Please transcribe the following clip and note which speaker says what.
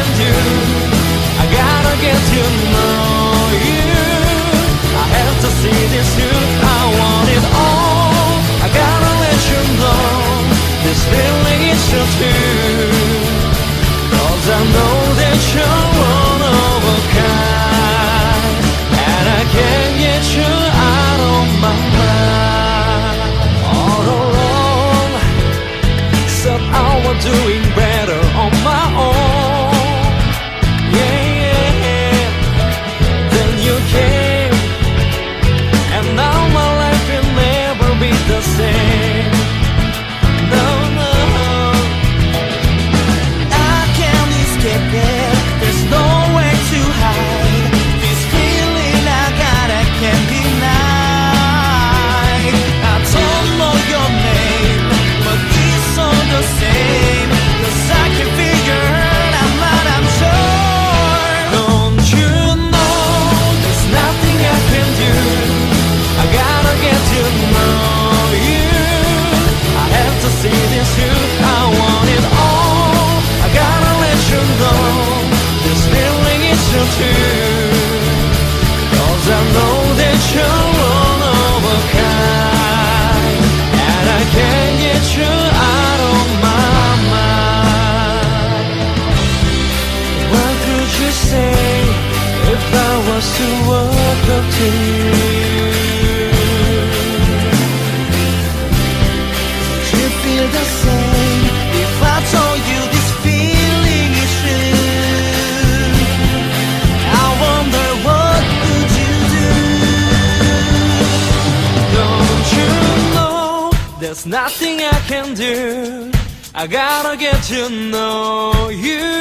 Speaker 1: can do. I gotta get to know you. I have to see this through. I want it all. I gotta let you know this feeling is so true. 'Cause I know that you're one of a kind, and I can't get you out of my mind. All along, said I was doing better on my own. Yeah, yeah. Then you came, and now my life will never be the same. No, no, I can't escape it. There's no way to hide this feeling I got. I can't deny. I don't know your name, but it's all the same. 'Cause I can figure it out, I'm sure. Don't you know there's nothing I can do? I gotta get to know you. I have to see this through. I want it all. I gotta let you know this feeling is so true. 'Cause I know that you're one of a kind, and I can't get you out of my mind. What could you say if I was to walk up to you? You feel the same if I told you this feeling is true. I wonder what would you do? Don't you know there's nothing I can do? I gotta get to know you.